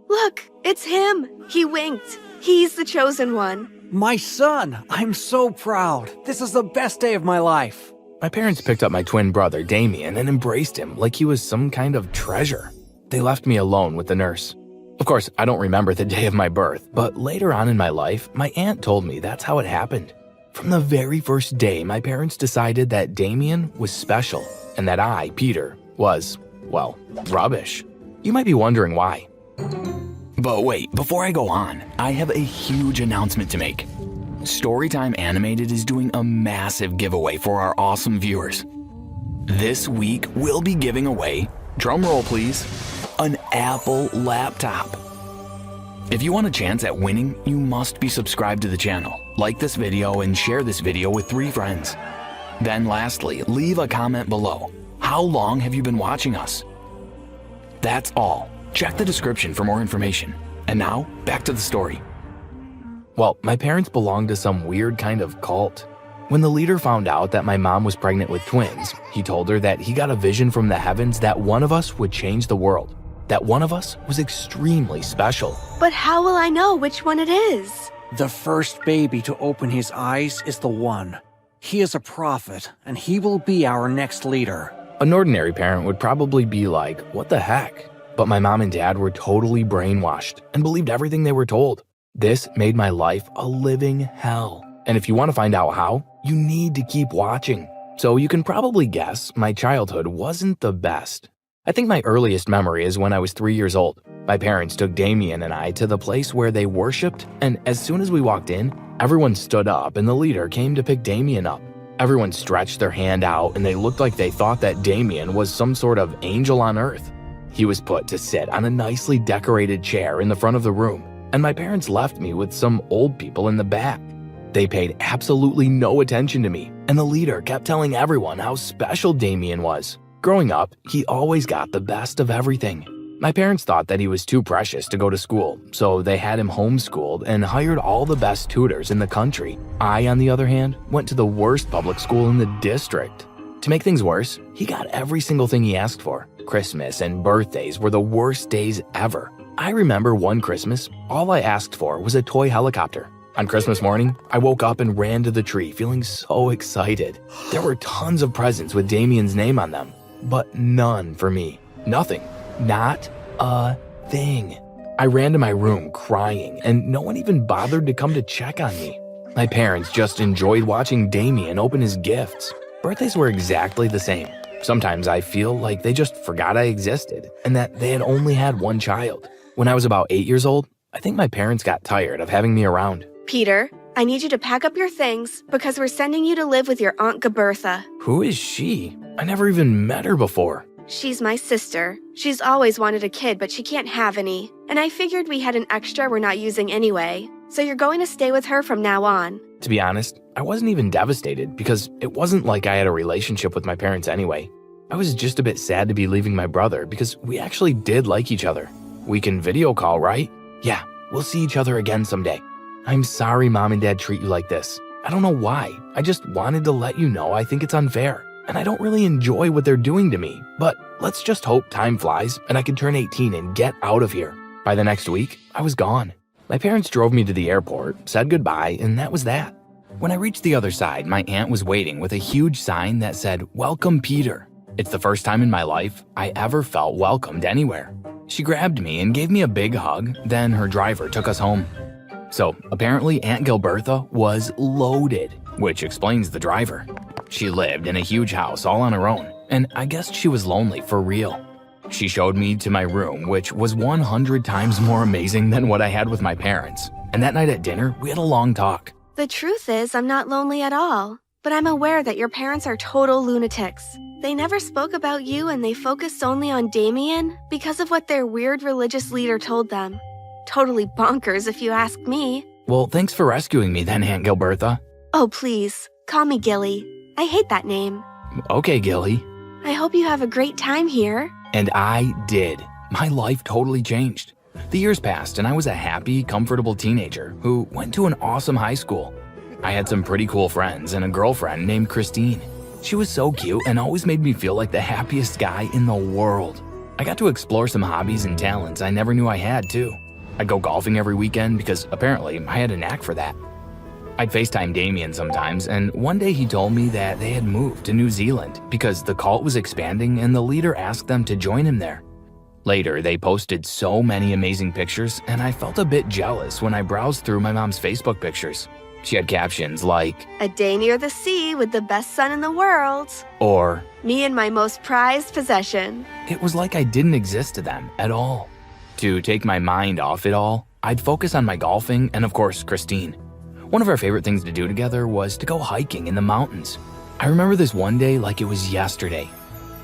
Look, it's him. He winked. He's the chosen one. My son! I'm so proud. This is the best day of my life. My parents picked up my twin brother, Damien, and embraced him like he was some kind of treasure. They left me alone with the nurse. Of course, I don't remember the day of my birth, but later on in my life, my aunt told me that's how it happened. From the very first day, my parents decided that Damien was special and that I, Peter, was, well, rubbish. You might be wondering why. But wait, before I go on, I have a huge announcement to make. Storytime Animated is doing a massive giveaway for our awesome viewers. This week, we'll be giving away, drumroll please, an Apple laptop. If you want a chance at winning, you must be subscribed to the channel, like this video, and share this video with 3 friends. Then lastly, leave a comment below. How long have you been watching us? That's all. Check the description for more information. And now, back to the story. Well, my parents belonged to some weird kind of cult. When the leader found out that my mom was pregnant with twins, he told her that he got a vision from the heavens that one of us would change the world. That one of us was extremely special. But how will I know which one it is? The first baby to open his eyes is the one. He is a prophet, and he will be our next leader. An ordinary parent would probably be like, what the heck? But my mom and dad were totally brainwashed and believed everything they were told. This made my life a living hell. And if you want to find out how, you need to keep watching. So you can probably guess my childhood wasn't the best. I think my earliest memory is when I was 3 years old. My parents took Damien and I to the place where they worshipped, and as soon as we walked in, everyone stood up and the leader came to pick Damien up. Everyone stretched their hand out and they looked like they thought that Damien was some sort of angel on earth. He was put to sit on a nicely decorated chair in the front of the room, and my parents left me with some old people in the back. They paid absolutely no attention to me, and the leader kept telling everyone how special Damien was. Growing up, he always got the best of everything. My parents thought that he was too precious to go to school, so they had him homeschooled and hired all the best tutors in the country. I, on the other hand, went to the worst public school in the district. To make things worse, he got every single thing he asked for. Christmas and birthdays were the worst days ever. I remember one Christmas, all I asked for was a toy helicopter. On Christmas morning, I woke up and ran to the tree feeling so excited. There were tons of presents with Damien's name on them, but none for me. Nothing. Not a thing. I ran to my room crying, and no one even bothered to come to check on me. My parents just enjoyed watching Damien open his gifts. Birthdays were exactly the same. Sometimes I feel like they just forgot I existed and that they had only had one child. When I was about 8 years old, I think my parents got tired of having me around. Peter, I need you to pack up your things because we're sending you to live with your Aunt Gabertha. Who is she? I never even met her before. She's my sister. She's always wanted a kid, but she can't have any. And I figured we had an extra we're not using anyway. So you're going to stay with her from now on. To be honest, I wasn't even devastated because it wasn't like I had a relationship with my parents anyway. I was just a bit sad to be leaving my brother because we actually did like each other. We can video call, right? Yeah, we'll see each other again someday. I'm sorry Mom and Dad treat you like this. I don't know why. I just wanted to let you know I think it's unfair. And I don't really enjoy what they're doing to me. But let's just hope time flies and I can turn 18 and get out of here. By the next week, I was gone. My parents drove me to the airport, said goodbye, and that was that. When I reached the other side, my aunt was waiting with a huge sign that said, "Welcome, Peter." It's the first time in my life I ever felt welcomed anywhere. She grabbed me and gave me a big hug, then her driver took us home. So apparently Aunt Gilbertha was loaded, which explains the driver. She lived in a huge house all on her own, and I guess she was lonely for real. She showed me to my room, which was 100 times more amazing than what I had with my parents. And that night at dinner, we had a long talk. The truth is, I'm not lonely at all. But I'm aware that your parents are total lunatics. They never spoke about you and they focused only on Damien because of what their weird religious leader told them. Totally bonkers if you ask me. Well, thanks for rescuing me then, Aunt Gilbertha. Oh, please, call me Gilly. I hate that name. Okay, Gilly. I hope you have a great time here. And I did. My life totally changed. The years passed and I was a happy, comfortable teenager who went to an awesome high school. I had some pretty cool friends and a girlfriend named Christine. She was so cute and always made me feel like the happiest guy in the world. I got to explore some hobbies and talents I never knew I had, too. I'd go golfing every weekend because apparently I had a knack for that. I'd FaceTime Damien sometimes, and one day he told me that they had moved to New Zealand because the cult was expanding and the leader asked them to join him there. Later, they posted so many amazing pictures, and I felt a bit jealous when I browsed through my mom's Facebook pictures. She had captions like, "A day near the sea with the best sun in the world. or Me and my most prized possession." it was like I didn't exist to them at all. To take my mind off it all, I'd focus on my golfing and, of course, Christine. One of our favorite things to do together was to go hiking in the mountains. I remember this one day like it was yesterday.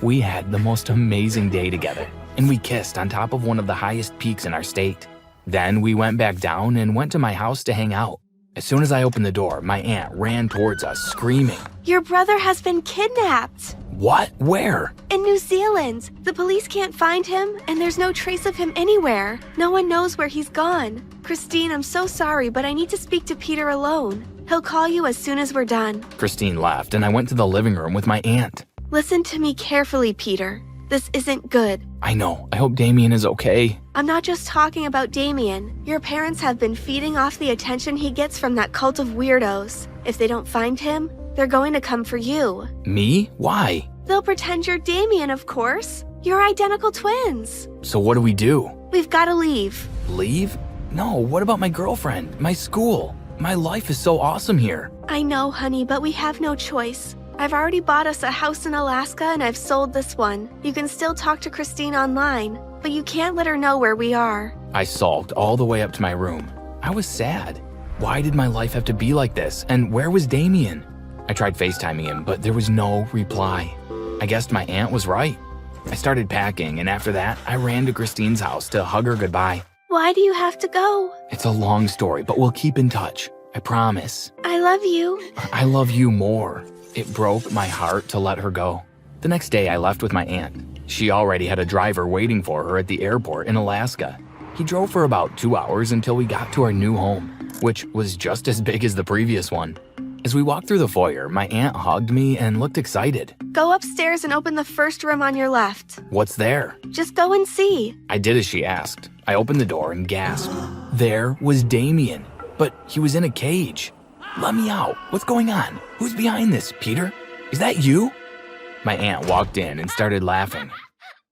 We had the most amazing day together, and we kissed on top of one of the highest peaks in our state. Then we went back down and went to my house to hang out. As soon as I opened the door, my aunt ran towards us, screaming, "Your brother has been kidnapped." "What? Where?" In New Zealand. The police can't find him, and there's no trace of him anywhere. No one knows where he's gone. Christine, I'm so sorry, but I need to speak to Peter alone. He'll call you as soon as we're done. Christine left, and I went to the living room with my aunt. Listen to me carefully, Peter. This isn't good. I know. I hope Damien is okay. I'm not just talking about Damien. Your parents have been feeding off the attention he gets from that cult of weirdos. If they don't find him, they're going to come for you. Me? Why? They'll pretend you're Damien, of course. You're identical twins. So what do we do? We've got to leave. Leave? No, what about my girlfriend, my school? My life is so awesome here. I know, honey, but we have no choice. I've already bought us a house in Alaska and I've sold this one. You can still talk to Christine online, but you can't let her know where we are. I sulked all the way up to my room. I was sad. Why did my life have to be like this? And where was Damien? I tried FaceTiming him, but there was no reply. I guessed my aunt was right. I started packing, and after that, I ran to Christine's house to hug her goodbye. Why do you have to go? It's a long story, but we'll keep in touch. I promise. I love you. I love you more. It broke my heart to let her go. The next day, I left with my aunt. She already had a driver waiting for her at the airport in Alaska. He drove for about 2 hours until we got to our new home, which was just as big as the previous one. As we walked through the foyer, my aunt hugged me and looked excited. Go upstairs and open the first room on your left. What's there? Just go and see. I did as she asked. I opened the door and gasped. There was Damien, but he was in a cage. Let me out. What's going on? Who's behind this, Peter? Is that you? My aunt walked in and started laughing.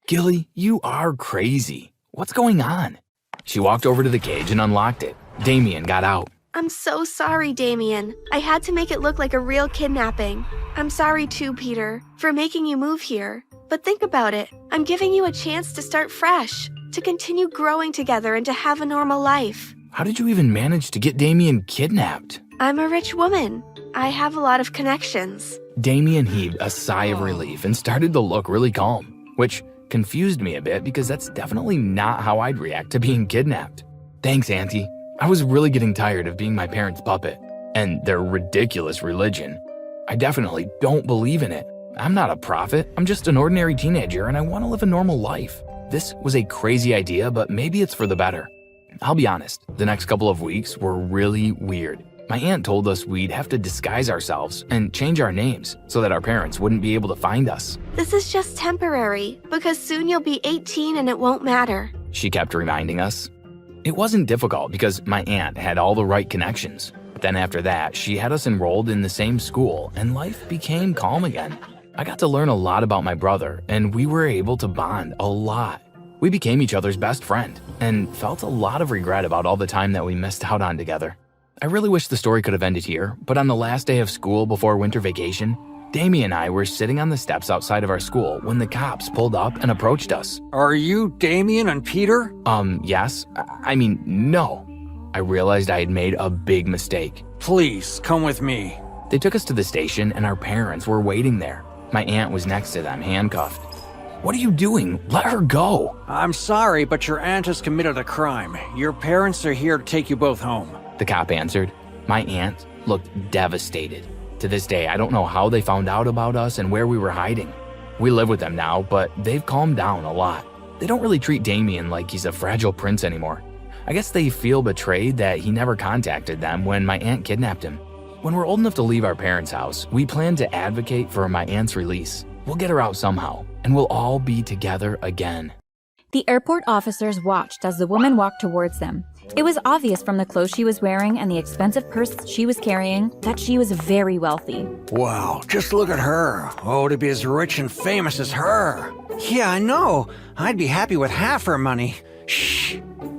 Gilly, you are crazy. What's going on? She walked over to the cage and unlocked it. Damien got out. I'm so sorry, Damien. I had to make it look like a real kidnapping. I'm sorry too, Peter, for making you move here. But think about it. I'm giving you a chance to start fresh, to continue growing together and to have a normal life. How did you even manage to get Damien kidnapped? I'm a rich woman. I have a lot of connections. Damien heaved a sigh of relief and started to look really calm, which confused me a bit because that's definitely not how I'd react to being kidnapped. Thanks, Auntie. I was really getting tired of being my parents' puppet and their ridiculous religion. I definitely don't believe in it. I'm not a prophet. I'm just an ordinary teenager and I want to live a normal life. This was a crazy idea, but maybe it's for the better. I'll be honest, the next couple of weeks were really weird. My aunt told us we'd have to disguise ourselves and change our names so that our parents wouldn't be able to find us. This is just temporary, because soon you'll be 18 and it won't matter. She kept reminding us. It wasn't difficult because my aunt had all the right connections. Then after that, she had us enrolled in the same school and life became calm again. I got to learn a lot about my brother and we were able to bond a lot. We became each other's best friend and felt a lot of regret about all the time that we missed out on together. I really wish the story could have ended here, but on the last day of school before winter vacation, Damien and I were sitting on the steps outside of our school when the cops pulled up and approached us. Are you Damien and Peter? Yes. I mean, no. I realized I had made a big mistake. Please, come with me. They took us to the station and our parents were waiting there. My aunt was next to them, handcuffed. What are you doing? Let her go. I'm sorry, but your aunt has committed a crime. Your parents are here to take you both home. The cop answered. My aunt looked devastated. To this day, I don't know how they found out about us and where we were hiding. We live with them now, but they've calmed down a lot. They don't really treat Damien like he's a fragile prince anymore. I guess they feel betrayed that he never contacted them when my aunt kidnapped him. When we're old enough to leave our parents' house, we plan to advocate for my aunt's release. We'll get her out somehow, and we'll all be together again. The airport officers watched as the woman walked towards them. It was obvious from the clothes she was wearing and the expensive purse she was carrying that she was very wealthy. Wow, just look at her. Oh, to be as rich and famous as her. Yeah, I know. I'd be happy with half her money. Shh.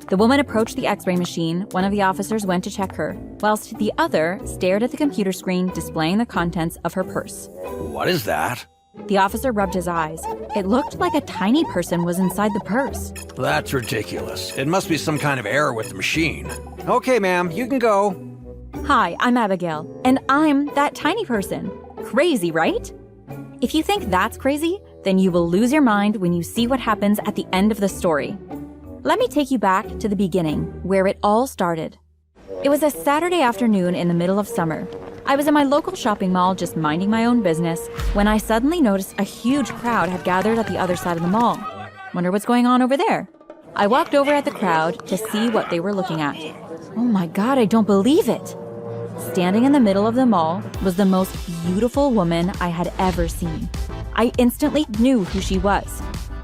The woman approached the x-ray machine. One of the officers went to check her, whilst the other stared at the computer screen displaying the contents of her purse. What is that? The officer rubbed his eyes. It looked like a tiny person was inside the purse. That's ridiculous. It must be some kind of error with the machine. Okay, ma'am, you can go. Hi, I'm Abigail, and I'm that tiny person. Crazy, right? If you think that's crazy, then you will lose your mind when you see what happens at the end of the story. Let me take you back to the beginning, where it all started. It was a Saturday afternoon in the middle of summer. I was in my local shopping mall just minding my own business when I suddenly noticed a huge crowd had gathered at the other side of the mall. Wonder what's going on over there? I walked over at the crowd to see what they were looking at. Oh my God, I don't believe it! Standing in the middle of the mall was the most beautiful woman I had ever seen. I instantly knew who she was.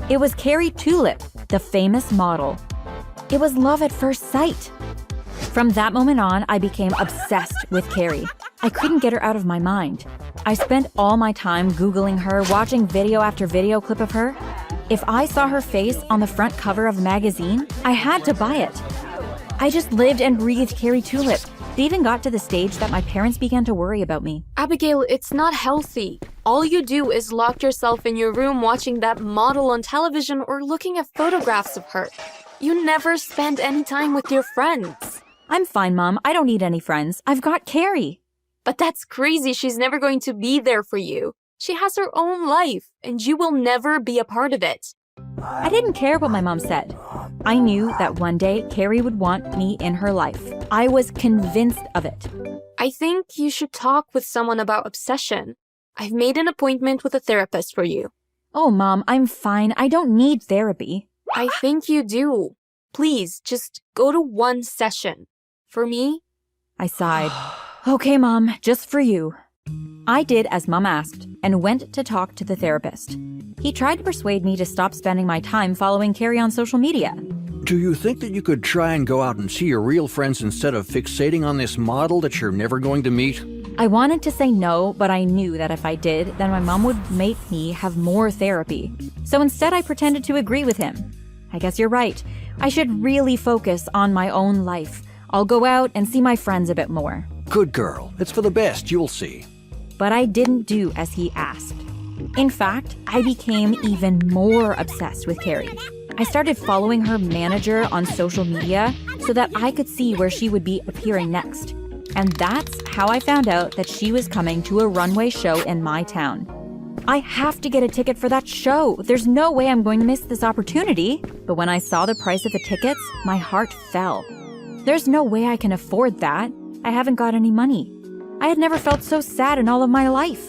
It was Carrie Tulip, the famous model. It was love at first sight. From that moment on, I became obsessed with Carrie. I couldn't get her out of my mind. I spent all my time Googling her, watching video after video clip of her. If I saw her face on the front cover of a magazine, I had to buy it. I just lived and breathed Carrie Tulip. It even got to the stage that my parents began to worry about me. Abigail, it's not healthy. All you do is lock yourself in your room watching that model on television or looking at photographs of her. You never spend any time with your friends. I'm fine, Mom. I don't need any friends. I've got Carrie. But that's crazy. She's never going to be there for you. She has her own life, and you will never be a part of it. I didn't care what my mom said. I knew that one day Carrie would want me in her life. I was convinced of it. I think you should talk with someone about obsession. I've made an appointment with a therapist for you. Oh, Mom, I'm fine. I don't need therapy. I think you do. Please, just go to one session. For me? I sighed. Okay, Mom, just for you. I did as Mom asked and went to talk to the therapist. He tried to persuade me to stop spending my time following Carrie on social media. Do you think that you could try and go out and see your real friends instead of fixating on this model that you're never going to meet? I wanted to say no, but I knew that if I did, then my mom would make me have more therapy. So instead, I pretended to agree with him. I guess you're right. I should really focus on my own life. I'll go out and see my friends a bit more. Good girl. It's for the best, you'll see. But I didn't do as he asked. In fact, I became even more obsessed with Carrie. I started following her manager on social media so that I could see where she would be appearing next. And that's how I found out that she was coming to a runway show in my town. I have to get a ticket for that show. There's no way I'm going to miss this opportunity. But when I saw the price of the tickets, my heart fell. There's no way I can afford that. I haven't got any money. I had never felt so sad in all of my life.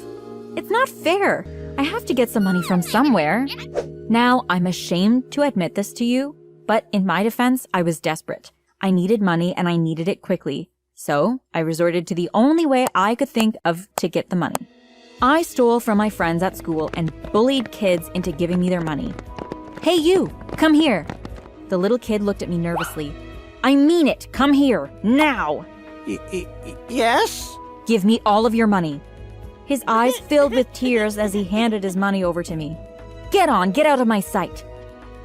It's not fair. I have to get some money from somewhere. Now, I'm ashamed to admit this to you, but in my defense, I was desperate. I needed money and I needed it quickly. So, I resorted to the only way I could think of to get the money. I stole from my friends at school and bullied kids into giving me their money. Hey you, come here. The little kid looked at me nervously. I mean it, come here, now. Yes? Give me all of your money. His eyes filled with tears as he handed his money over to me. Get on, get out of my sight.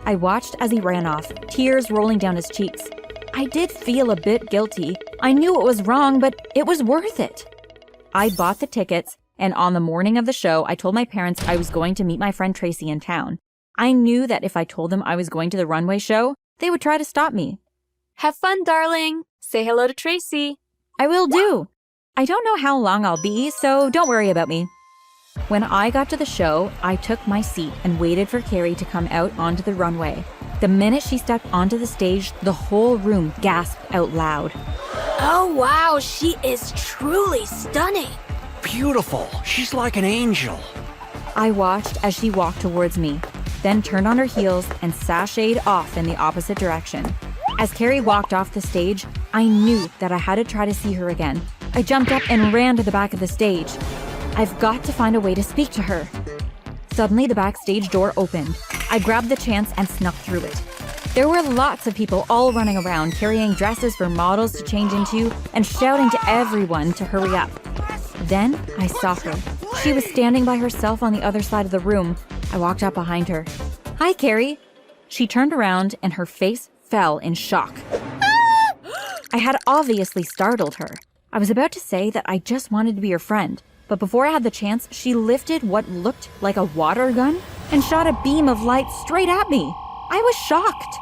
I watched as he ran off, tears rolling down his cheeks. I did feel a bit guilty. I knew it was wrong, but it was worth it. I bought the tickets, and on the morning of the show, I told my parents I was going to meet my friend Tracy in town. I knew that if I told them I was going to the runway show, they would try to stop me. Have fun, darling. Say hello to Tracy. I will do. I don't know how long I'll be, so don't worry about me. When I got to the show, I took my seat and waited for Carrie to come out onto the runway. The minute she stepped onto the stage, the whole room gasped out loud. Oh, wow. She is truly stunning. Beautiful. She's like an angel. I watched as she walked towards me, then turned on her heels and sashayed off in the opposite direction. As Carrie walked off the stage, I knew that I had to try to see her again. I jumped up and ran to the back of the stage. I've got to find a way to speak to her. Suddenly, the backstage door opened. I grabbed the chance and snuck through it. There were lots of people all running around, carrying dresses for models to change into and shouting to everyone to hurry up. Then I saw her. She was standing by herself on the other side of the room. I walked up behind her. "Hi, Carrie." She turned around and her face fell in shock. I had obviously startled her. I was about to say that I just wanted to be her friend, but before I had the chance, she lifted what looked like a water gun and shot a beam of light straight at me. I was shocked.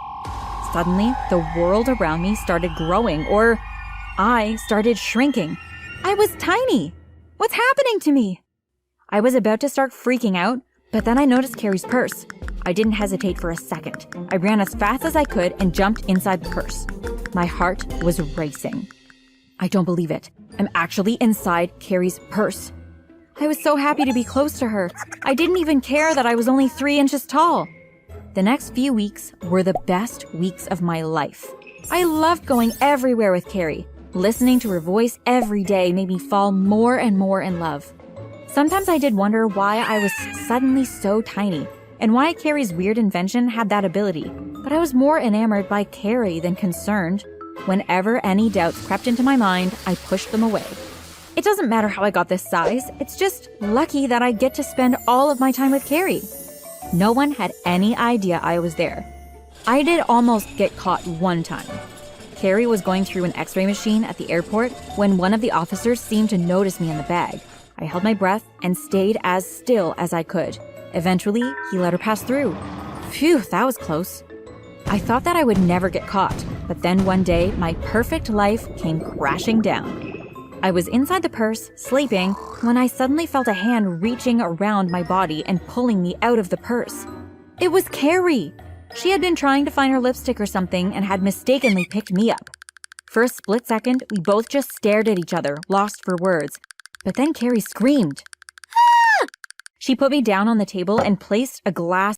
Suddenly, the world around me started growing, or I started shrinking. I was tiny. What's happening to me? I was about to start freaking out, but then I noticed Carrie's purse. I didn't hesitate for a second. I ran as fast as I could and jumped inside the purse. My heart was racing. I don't believe it. I'm actually inside Carrie's purse. I was so happy to be close to her. I didn't even care that I was only 3 inches tall. The next few weeks were the best weeks of my life. I loved going everywhere with Carrie. Listening to her voice every day made me fall more and more in love. Sometimes I did wonder why I was suddenly so tiny and why Carrie's weird invention had that ability, but I was more enamored by Carrie than concerned. Whenever any doubts crept into my mind, I pushed them away. It doesn't matter how I got this size, it's just lucky that I get to spend all of my time with Carrie. No one had any idea I was there. I did almost get caught one time. Carrie was going through an x-ray machine at the airport when one of the officers seemed to notice me in the bag. I held my breath and stayed as still as I could. Eventually, he let her pass through. Phew, that was close. I thought that I would never get caught, but then one day, my perfect life came crashing down. I was inside the purse, sleeping, when I suddenly felt a hand reaching around my body and pulling me out of the purse. It was Carrie! She had been trying to find her lipstick or something and had mistakenly picked me up. For a split second, we both just stared at each other, lost for words. But then Carrie screamed. Ah! She put me down on the table and placed a glass